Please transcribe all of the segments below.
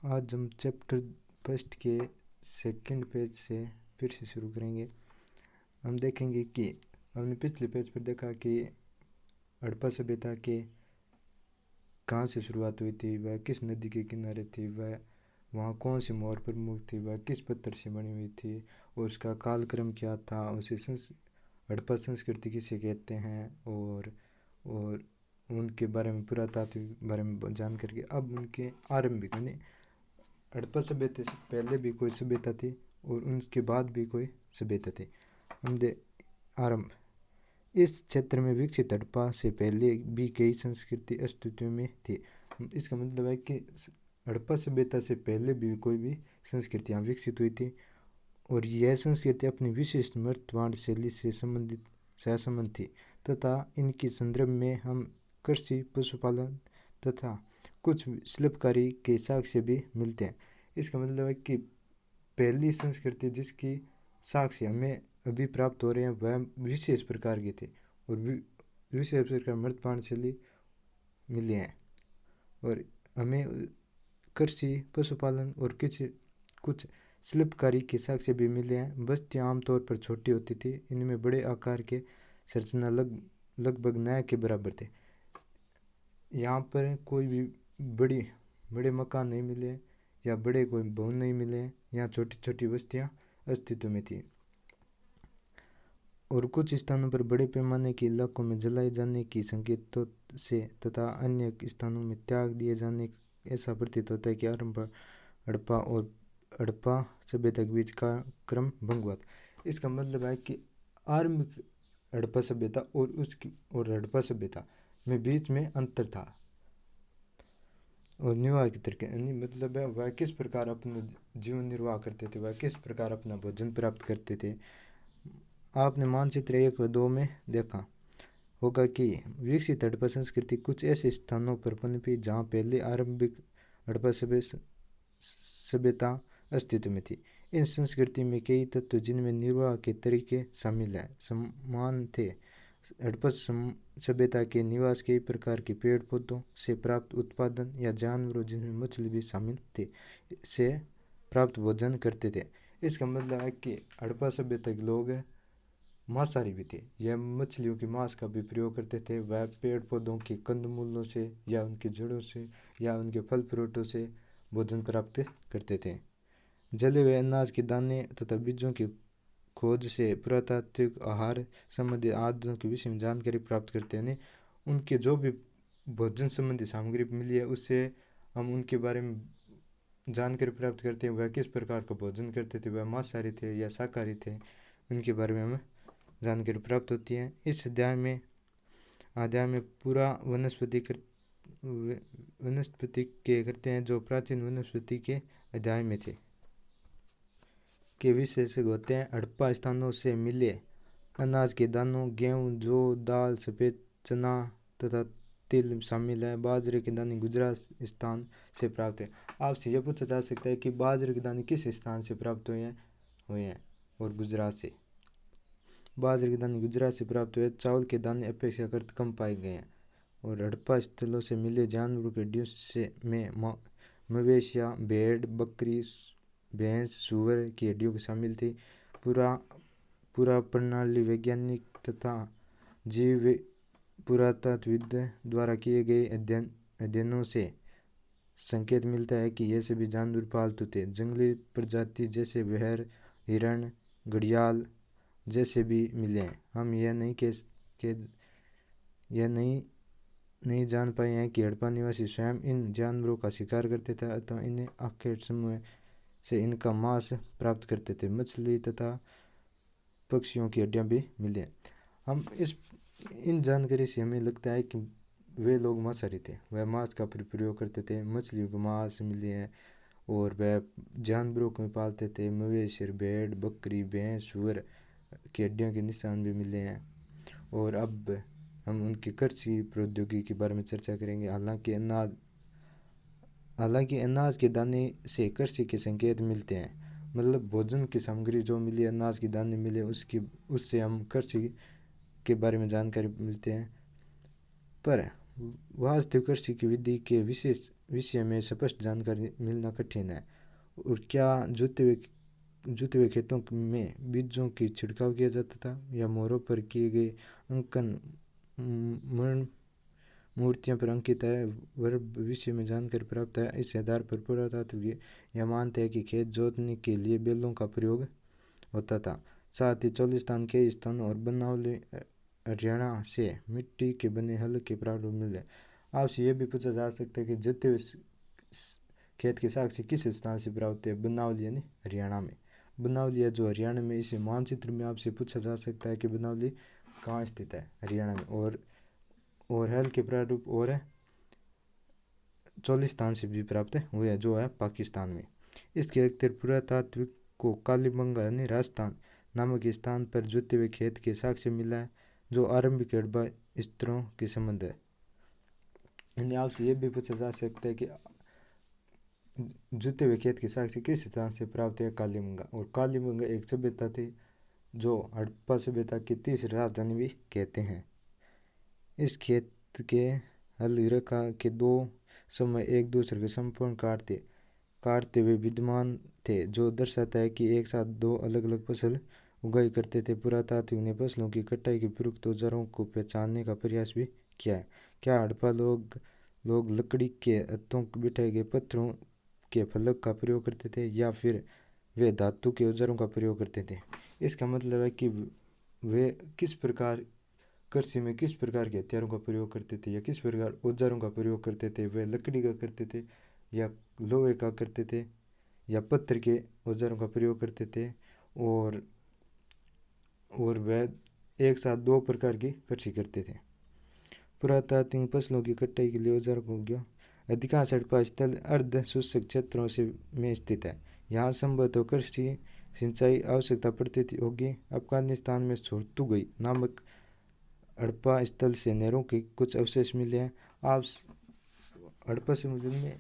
आज हम chapter first के सेकंड पेज से फिर से शुरू करेंगे। हम देखेंगे कि हमने पिछले पेज पर देखा कि हड़प्पा सभ्यता के कहाँ से शुरुआत हुई थी, वह किस नदी के किनारे थी, वह वहाँ कौन सी मोहर प्रमुख थी, वह किस पत्थर से बनी हुई थी और उसका कालक्रम क्या था, उसे हड़प्पा संस्कृति किसे कहते हैं और उनके बारे में पुरातात्विक बारे में जान करके अब उनके आरंभिक यानी हड़प्पा सभ्यता से पहले भी कोई सभ्यता थी और उनके बाद भी कोई सभ्यता थी। हम दे आरंभ इस क्षेत्र में विकसित हड़प्पा से पहले भी कई संस्कृति अस्तित्व में थी। इसका मतलब है कि हड़प्पा सभ्यता से पहले भी कोई भी संस्कृतियाँ विकसित हुई थी और यह संस्कृति अपनी विशिष्ट मर्तवाण शैली से संबंधित सहसंबंध थी तथा इनके संदर्भ में हम कृषि, पशुपालन तथा कुछ शिल्पकारी के साक्ष्य भी मिलते हैं। इसका मतलब है कि पहली संस्कृति जिसकी साक्ष्य हमें अभी प्राप्त हो रहे हैं वह विशेष प्रकार की थी और विशेष प्रकार मर्तवाण शैली मिले हैं और हमें कृषि, पशुपालन और कुछ शिल्पकारी के साक्ष्य भी मिले हैं। बस्तियाँ आमतौर पर छोटी होती थी, इनमें बड़े आकार के संरचना लगभग न्याय के बराबर थे। यहाँ पर कोई भी बड़े मकान नहीं मिले या बड़े कोई भवन नहीं मिले। यहाँ छोटी छोटी बस्तियाँ अस्तित्व में थी और कुछ स्थानों पर बड़े पैमाने के इलाकों में जलाए जाने की संकेतों से तथा अन्य स्थानों में त्याग दिए जाने ऐसा प्रतीत होता है कि आरंभ हड़प्पा और हड़प्पा सभ्यता के बीच का क्रम भंग हुआ। इसका मतलब है कि आरंभिक हड़प्पा सभ्यता और हड़प्पा सभ्यता में बीच में अंतर था और निर्वाह के तरीके यानी मतलब है वह किस प्रकार अपना जीवन निर्वाह करते थे, वह किस प्रकार अपना भोजन प्राप्त करते थे। आपने मानचित्र 1 व 2 में देखा होगा कि विकसित हड़प्पा संस्कृति कुछ ऐसे स्थानों पर पनपी जहाँ पहले आरंभिक हड़प्पा सभ्यता अस्तित्व में थी। इन संस्कृति में कई तत्व जिनमें निर्वाह के तरीके शामिल हैं समान थे। हड़प्पा सभ्यता के निवास कई प्रकार के पेड़ पौधों से प्राप्त उत्पादन या जानवरों जिनमें मछली भी शामिल थे से प्राप्त भोजन करते थे। इसका मतलब है कि हड़प्पा सभ्यता के लोग मांसाहारी भी थे, यह मछलियों के मांस का भी प्रयोग करते थे। वह पेड़ पौधों के कंदमूलों से या उनकी जड़ों से या उनके फल फ्रूटों से भोजन प्राप्त करते थे। जले हुए अनाज के दाने तथा बीजों की खोज से पुरातात्विक आहार संबंधी आदतों के विषय में जानकारी प्राप्त करते हैं। उनके जो भी भोजन संबंधी सामग्री मिली है उससे हम उनके बारे में जानकारी प्राप्त करते हैं। वह किस प्रकार का भोजन करते थे, वह मांसाहारी थे या शाकाहारी थे, उनके बारे में हमें जानकारी प्राप्त होती है। इस अध्याय में पूरा वनस्पति के करते हैं जो प्राचीन वनस्पति के अध्याय में थे के विशेषज्ञ होते हैं। हड़प्पा स्थानों से मिले अनाज के दानों, गेहूँ, जौ, दाल, सफ़ेद चना तथा तिल शामिल है। बाजरे के दाने गुजरात स्थान से प्राप्त है। आपसे यह पूछा जा सकता है कि बाजरे के दाने किस स्थान से प्राप्त हुए हैं और गुजरात से। बाजरे के दाने गुजरात से प्राप्त हुए। चावल के दाने अपेक्षाकृत कम पाए गए हैं और हड़प्पा स्थलों से मिले जानवरों के हड्डियों से में मवेशियाँ, भेड़, बकरी, भैंस, सूअर की हड्डियों को शामिल थी। पूरा प्रणाली वैज्ञानिक तथा जीव पुरातत्वविद द्वारा किए गए अध्ययनों से संकेत मिलता है कि यह सभी जानवर पालतू थे। जंगली प्रजाति जैसे बहर, हिरण, घड़ियाल जैसे भी मिले हैं। हम यह नहीं जान पाए हैं कि हड़प्पा निवासी स्वयं इन जानवरों का शिकार करते थे अथवा इन्हें आखेट समूह से इनका मांस प्राप्त करते थे। मछली तथा पक्षियों की हड्डियां भी मिली हैं। हम इन जानकारी से हमें लगता है कि वे लोग मांसाहारी थे, वह मांस का प्रयोग करते थे। मछलियों को मांस मिले हैं और वह जानवरों को पालते थे। मवेशी, भेड़, बकरी, भैंस, सूअर की हड्डियों के निशान भी मिले हैं। और अब हम उनकी कृषि प्रौद्योगिकी के बारे में चर्चा करेंगे। हालांकि अनाज के दाने से कृषि के संकेत मिलते हैं, मतलब भोजन की सामग्री जो मिली, अनाज के दाने मिले उससे हम कृषि के बारे में जानकारी मिलते हैं। पर वास्तविक कृषि की विधि के विशेष विषय में स्पष्ट जानकारी मिलना कठिन है। और क्या जुते हुए खेतों में बीजों की छिड़काव किया जाता था या मोहरों पर किए गए अंकन मरण मूर्तियों पर अंकित है, वह विषय में जानकारी प्राप्त है। इस आधार पर पुरातात्विक यह मानते हैं कि खेत जोतने के लिए बैलों का प्रयोग होता था। साथ ही चोलिस्तान के स्थान और बनावली हरियाणा से मिट्टी के बने हल के प्रारूप मिले। आपसे यह भी पूछा जा सकता है कि जोते हुए खेत के साक्ष्य किस स्थान से प्राप्त है? बनावली यानी हरियाणा में। बनावली है जो हरियाणा में, इसे मानचित्र में आपसे पूछा जा सकता है कि बनावली कहाँ स्थित है? हरियाणा में। और हल के प्रारूप और चोलिस्तान से भी प्राप्त हुए हैं जो है पाकिस्तान में। इसके अतिरिक्त पुरातात्विक को कालीबंगा यानी राजस्थान नामक स्थान पर जोते हुए खेत के साक्ष्य मिला है जो आरंभिक हड़प्पा स्तरों के संबंध है। यानी आपसे ये भी पूछा जा सकता है कि जोते हुए खेत के साक्ष्य किस स्थान से प्राप्त है? कालीबंगा। और कालीबंगा एक सभ्यता थी जो हड़प्पा सभ्यता की तीसरी राजधानी भी कहते हैं। इस खेत के हल रेखा के दो समय एक दूसरे के संपूर्ण काटते हुए विद्यमान थे, जो दर्शाता है कि एक साथ दो अलग अलग फसल उगाई करते थे। पुरातात्विक ने फसलों की कटाई के प्रयुक्त औजारों को पहचानने का प्रयास भी किया है। क्या हड़प्पा लोग लकड़ी के हत्थों बिठाए गए पत्थरों के फलक का प्रयोग करते थे या फिर वे धातु के औजारों का प्रयोग करते थे? इसका मतलब है कि वे किस प्रकार कृषि में किस प्रकार के हथियारों का प्रयोग करते थे या किस प्रकार औजारों का प्रयोग करते थे। वे लकड़ी का करते थे या लोहे का करते थे या पत्थर के औजारों का प्रयोग करते थे। और वह एक साथ दो प्रकार की कृषि करते थे। पुरातात्विक फसलों की कटाई के लिए औजारों का उपयोग। अधिकांश हड़प्पा स्थल अर्ध शुष्क क्षेत्रों में स्थित है। यहाँ संभवतः कृषि सिंचाई आवश्यकता पड़ती थी होगी। अफगानिस्तान में सोर्तुगई नामक हड़प्पा स्थल से नहरों के कुछ अवशेष मिले हैं। आप हड़प्पा समुद्र में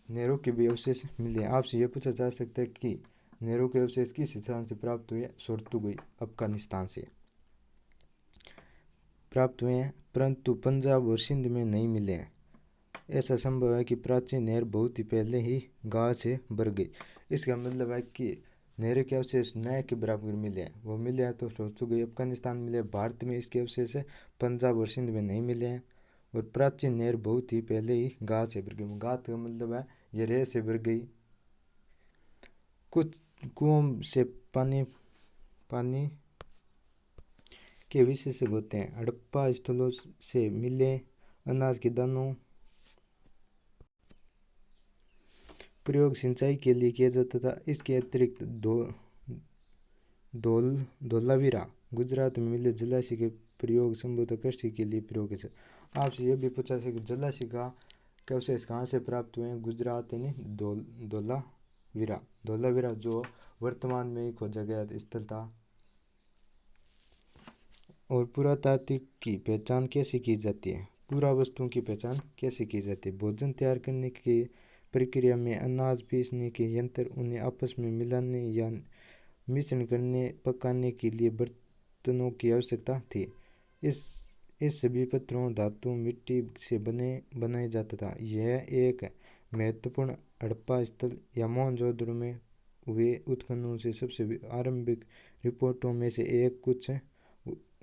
नहरों के भी अवशेष मिले हैं। आपसे यह पूछा जा सकता है कि नहरों के अवशेष किस स्थान से प्राप्त हुए? सोर्तुगई अफगानिस्तान से प्राप्त हुए हैं, परंतु पंजाब और सिंध में नहीं मिले हैं। ऐसा संभव है कि प्राचीन नहर बहुत ही पहले ही गाँव से भर गई। इसका मतलब है कि नहर के अवशेष नए के बराबर मिले हैं। वो मिले हैं तो सोर्तुगई अफगानिस्तान मिले, भारत में इसके अवशेष है, पंजाब और सिंध में नहीं मिले हैं। और प्राचीन नहर बहुत ही पहले ही गाँव से भर गई। गाँव का मतलब है ये रेह से भर गई। कुछ कुओं से पानी के विशेषज्ञ होते हैं। हड़प्पा स्थलों से मिले अनाज के दानों प्रयोग सिंचाई के लिए किया जाता था। इसके अतिरिक्त धोलावीरा गुजरात में मिले जलाशय के प्रयोग संभवतः कृषि के लिए प्रयोग है। आपसे यह भी पूछा है कि जलाशय का अवशेष कहाँ से प्राप्त हुए हैं? गुजरात यानी धोलावीरा जो वर्तमान में ही खोजा गया स्थल था। और पुरातात्विक की पहचान कैसे की जाती है? पुरावस्तुओं की पहचान कैसे की जाती है? भोजन तैयार करने की प्रक्रिया में अनाज पीसने के यंत्र, उन्हें आपस में मिलाने या मिश्रण करने, पकाने के लिए बर्तनों की आवश्यकता थी। इस सभी पत्थरों, धातु, मिट्टी से बनाया जाता था। यह एक महत्वपूर्ण हड़प्पा स्थल या मोहनजोदड़ो में हुए उत्खननों से सबसे आरंभिक रिपोर्टों में से एक कुछ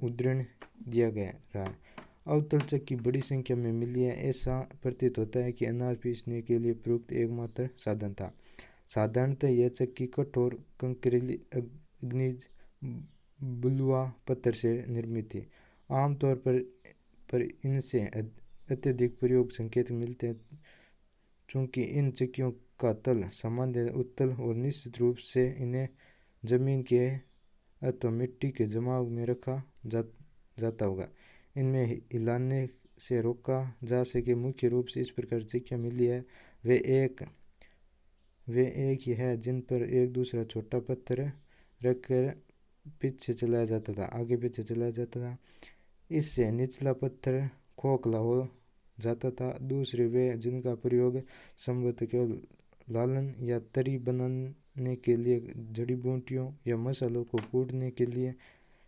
उद्धरण दिया गया रहा है। अवतल चक्की बड़ी संख्या में मिली है। ऐसा प्रतीत होता है कि अनाज पीसने के लिए प्रयुक्त एकमात्र साधन था। साधारणतः यह चक्की कठोर कंकरीली अग्निज बलुआ पत्थर से निर्मित थी। आमतौर पर इनसे अत्यधिक प्रयोग संकेत मिलते हैं, चूँकि इन चक्कियों का तल सामान्य उत्तल और निश्चित रूप से इन्हें जमीन के अथवा मिट्टी के जमाव में रखा जाता होगा। इनमें हिलाने से रोका जा सके। मुख्य रूप से इस प्रकार चक्कियाँ मिली है वे एक ही है जिन पर एक दूसरा छोटा पत्थर रखकर पीछे चलाया जाता था, आगे पीछे चलाया जाता था। इससे निचला पत्थर खोखला हो जाता था। दूसरे वे जिनका प्रयोग संभवतः केवल लालन या तरी बनाने के लिए, जड़ी बूटियों या मसालों को कूटने के लिए।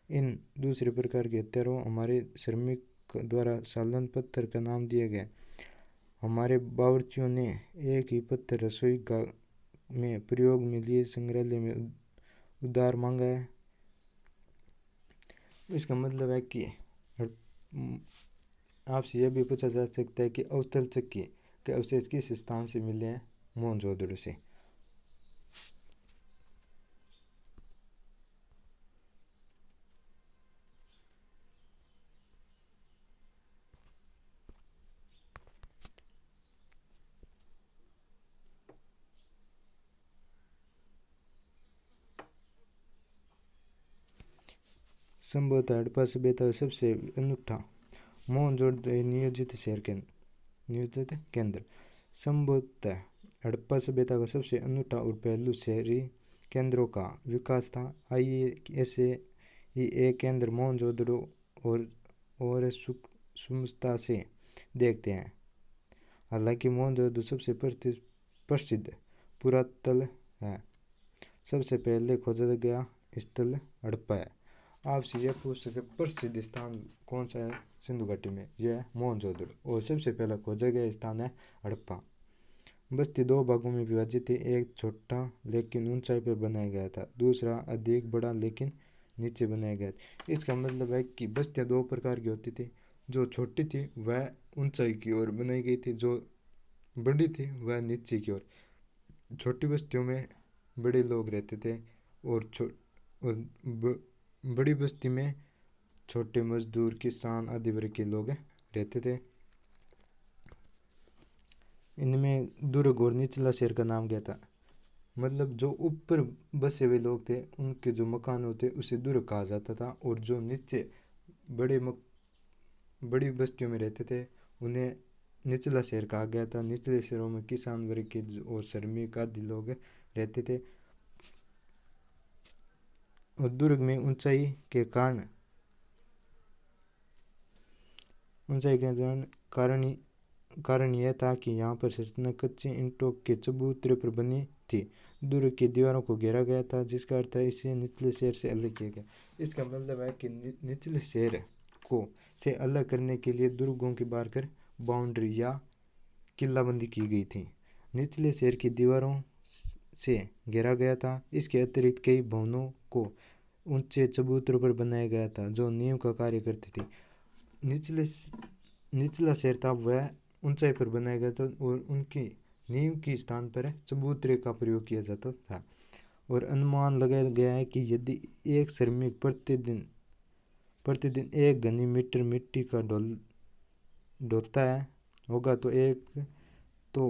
इन दूसरे प्रकार के हथियारों हमारे श्रमिक द्वारा सालन पत्थर का नाम दिया गया। हमारे बावर्चियों ने एक ही पत्थर रसोई का में प्रयोग में लिए संग्रहालय में उधार मांगा है। इसका मतलब है कि आपसे यह भी पूछा जा सकता है कि अवतल चक्की के अवशेष किस स्थान से मिले हैं? मोहनजोदड़ो से। संभवतः हड़प्पा सभ्यता सबसे अनूठा मोहनजोदड़ो नियोजित केंद्र। संभवतः हड़प्पा सभ्यता का सबसे अनूठा और पहलू शहरी केंद्रों का विकास था। आइए ऐसे ही एक केंद्र मोहनजोदड़ो और सुमस्ता से देखते हैं। हालांकि मोहनजोदड़ो सबसे प्रसिद्ध पुरातत्व है, सबसे पहले खोजा गया स्थल हड़प्पा है। आपसे यह पूछ सकते प्रसिद्ध स्थान कौन सा है सिंधु घाटी में? यह है मोहनजोदड़ो और सबसे पहला खोजा गया स्थान है हड़प्पा। बस्ती दो भागों में विभाजित थी, एक छोटा लेकिन ऊंचाई पर बनाया गया था, दूसरा अधिक बड़ा लेकिन नीचे बनाया गया था। इसका मतलब है कि बस्तियां दो प्रकार की होती थी, जो छोटी थी वह ऊंचाई की ओर बनाई गई थी, जो बड़ी थी वह नीचे की ओर। छोटी बस्तियों में बड़े लोग रहते थे और बड़ी बस्ती में छोटे मजदूर किसान आदि वर्ग के लोग रहते थे। इनमें दुर्ग और निचला शहर का नाम क्या था? मतलब जो ऊपर बसे हुए लोग थे उनके जो मकान होते उसे दुर्ग कहा जाता था, और जो नीचे बड़ी बस्तियों में रहते थे उन्हें निचला शहर कहा गया था। निचले शहरों में किसान वर्ग के और श्रमिक आदि लोग रहते थे। और दुर्ग में ऊंचाई के कारण यह था कि यहाँ पर संरचना कच्चे ईंटों के चबूतरे पर बनी थी। दुर्ग की दीवारों को घेरा गया था, जिसका अर्थ है इसे निचले शहर से अलग किया गया। इसका मतलब है कि निचले शहर को से अलग करने के लिए दुर्गों के बाहर कर बाउंड्री या किल्लाबंदी की गई थी। निचले शहर की दीवारों से घेरा गया था। इसके अतिरिक्त कई भवनों को ऊंचे चबूतरों पर बनाया गया था जो नींव का कार्य करते थे। निचला शहर था वह ऊंचाई पर बनाया गया था और उनकी नींव के स्थान पर चबूतरे का प्रयोग किया जाता था। और अनुमान लगाया गया है कि यदि एक श्रमिक प्रतिदिन 1 घनी मीटर मिट्टी का ढोता होगा तो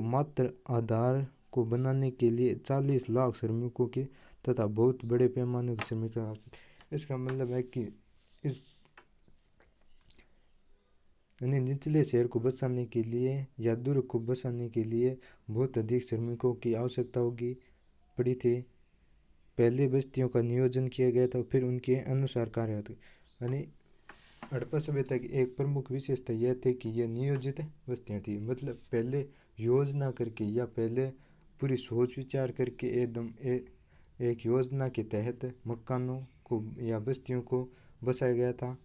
मात्र आधार को बनाने के लिए 40 लाख श्रमिकों की तथा बहुत बड़े पैमाने के श्रमिकों की आवश्यकता। इसका मतलब है कि इस निचले शहर को बसाने के लिए या दुर्ग को बसाने के लिए बहुत अधिक श्रमिकों की आवश्यकता पड़ी थी। पहले बस्तियों का नियोजन किया गया था, फिर उनके अनुसार कार्य होते। यानी हड़प्पा सभ्यता की एक प्रमुख विशेषता यह थी कि यह नियोजित बस्तियां थी। मतलब पहले योजना करके या पहले पूरी सोच विचार करके एकदम एक योजना के तहत मकानों को या बस्तियों को बसाया गया था।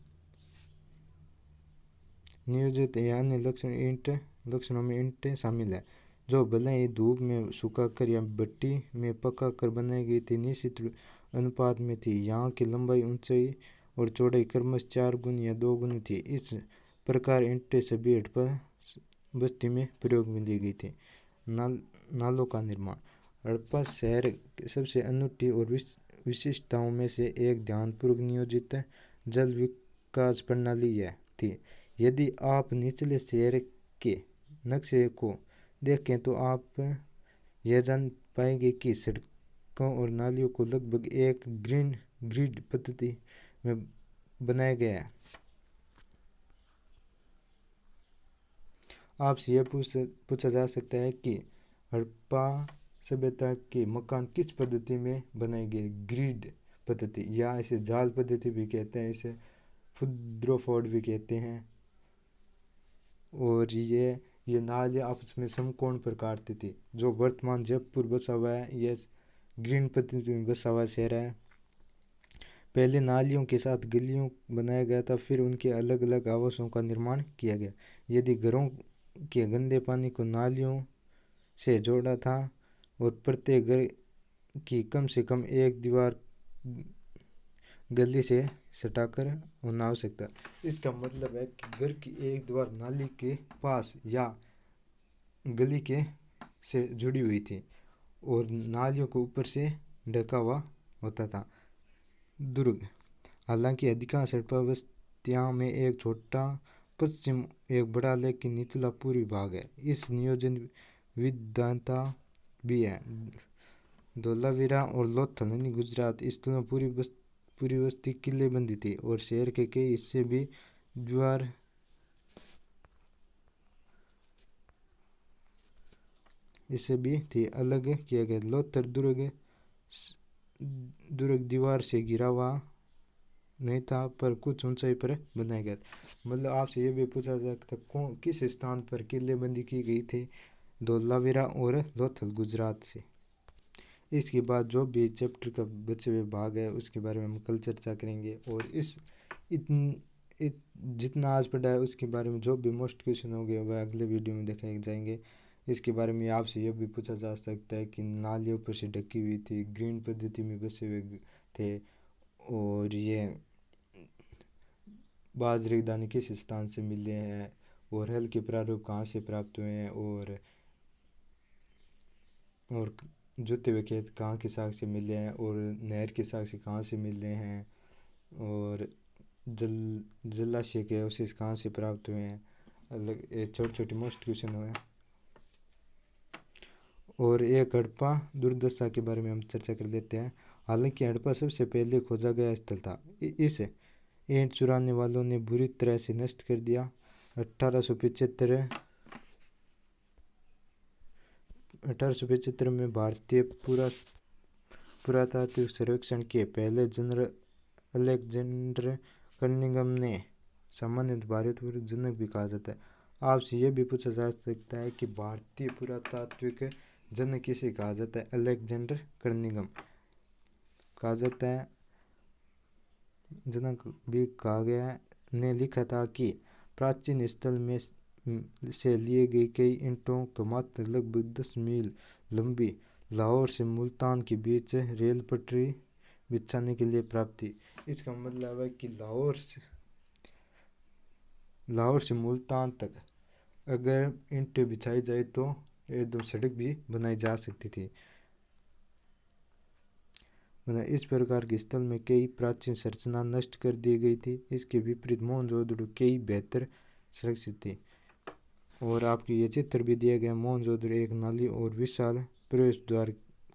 नियोजित या अन्य लक्षणों में ईंटें शामिल है, जो भले ही धूप में सुखाकर या भट्टी में पकाकर बनाई गई थी, निश्चित अनुपात में थी। यहाँ की लंबाई, ऊंचाई और चौड़ाई क्रमशः 4 गुना या 2 गुना थी। इस प्रकार ईंटें सभी हड़प्पा बस्ती में प्रयोग में ली गई थी। नालों का निर्माण। हड़प्पा शहर सबसे अनूठी और विशिष्टताओं में से एक ध्यानपूर्वक नियोजित जल विकास प्रणाली थी। यदि आप निचले शहर के नक्शे को देखें तो आप यह जान पाएंगे कि सड़कों और नालियों को लगभग एक ग्रिड पद्धति में बनाया गया है। आपसे यह पूछा जा सकता है कि हड़प्पा सभ्यता के मकान किस पद्धति में बनाए गए? ग्रिड पद्धति, या इसे जाल पद्धति भी कहते हैं, इसे फुद्रोफोर्ड भी कहते हैं। और ये नालियाँ आपस में समकोण पर काटती थी। जो वर्तमान जयपुर बसा हुआ है यह ग्रीन पद्धति में बसा हुआ शहर है। पहले नालियों के साथ गलियों बनाया गया था, फिर उनके अलग अलग आवासों का निर्माण किया गया। यदि घरों के गंदे पानी को नालियों से जोड़ा था और प्रत्येक घर की कम से कम एक दीवार गली से सटाकर होना आवश्यक था। इसका मतलब है कि घर की एक दीवार नाली के पास या गली के से जुड़ी हुई थी और नालियों को ऊपर से ढका हुआ होता था। दुर्ग, हालांकि अधिकांश हड़प्पा में एक छोटा पश्चिम एक बड़ा लेकिन निचला पूर्वी भाग है। इस नियोजन विद्वता भी है। धोलावीरा और लोथल गुजरात इस तुलना पूरी बस्ती किलेबंदी थी और शहर के कई हिस्से भी दीवार इससे भी थी अलग किया गया। लोथल दुर्ग दीवार से घिरा हुआ नहीं था पर कुछ ऊंचाई पर बनाया गया था। मतलब आपसे ये भी पूछा जा सकता कौन किस स्थान पर किलेबंदी की गई थी, धोलावीरा और लोथल गुजरात से। इसके बाद जो भी चैप्टर का बचे हुए भाग है उसके बारे में हम कल चर्चा करेंगे और जितना आज पढ़ा है उसके बारे में जो भी मोस्ट क्वेश्चन हो गए वह अगले वीडियो में दिखाए जाएंगे। इसके बारे में आपसे यह भी पूछा जा सकता है कि नालियों पर से ढकी हुई थी, ग्रीन पद्धति में बसे हुए थे और ये बाजरे के दाने किस स्थान से मिले हैं और हल के प्रारूप कहाँ से प्राप्त हुए हैं और जुते हुए खेत कहाँ के साग से मिले हैं और नहर के साग से कहाँ से मिले हैं और जलाशय के अवशेष कहाँ से प्राप्त हुए हैं। अलग छोटे छोटे मोस्ट क्वेश्चन हुए। और एक हड़प्पा दुर्दशा के बारे में हम चर्चा कर लेते हैं। हालांकि हड़प्पा सबसे पहले खोजा गया स्थल था, इस ईंट चुराने वालों ने बुरी तरह से नष्ट कर दिया। 1875 में भारतीय पुरातात्विक सर्वेक्षण के पहले जनरल अलेक्जेंडर कर्निगम ने सामान्य भारतीय जनक भी कहा जाता है। आपसे यह भी पूछा जा सकता है कि भारतीय पुरातात्विक जनक किसे कहा जाता है। अलेक्जेंडर कर्निगम कहा जाता है। जनक भी कहा गया ने लिखा था कि प्राचीन स्थल में से लिए गए कई ईंटों का मात्र लगभग 10 मील लंबी लाहौर से मुल्तान के बीच रेल पटरी बिछाने के लिए प्राप्त थी। इसका मतलब है कि लाहौर से मुल्तान तक अगर ईंटें बिछाई जाए तो एकदम सड़क भी बनाई जा सकती थी। इस प्रकार के स्थल में कई प्राचीन संरचना नष्ट कर दी गई थी। इसके विपरीत मोहनजोदड़ो कई बेहतर सुरक्षित थी। और आपको ये चित्र भी दिया गया मोहनजोदड़ो एक नाली और विशाल प्रवेश द्वार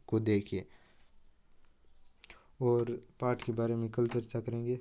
को देखिए। और पाठ के बारे में कल चर्चा करेंगे।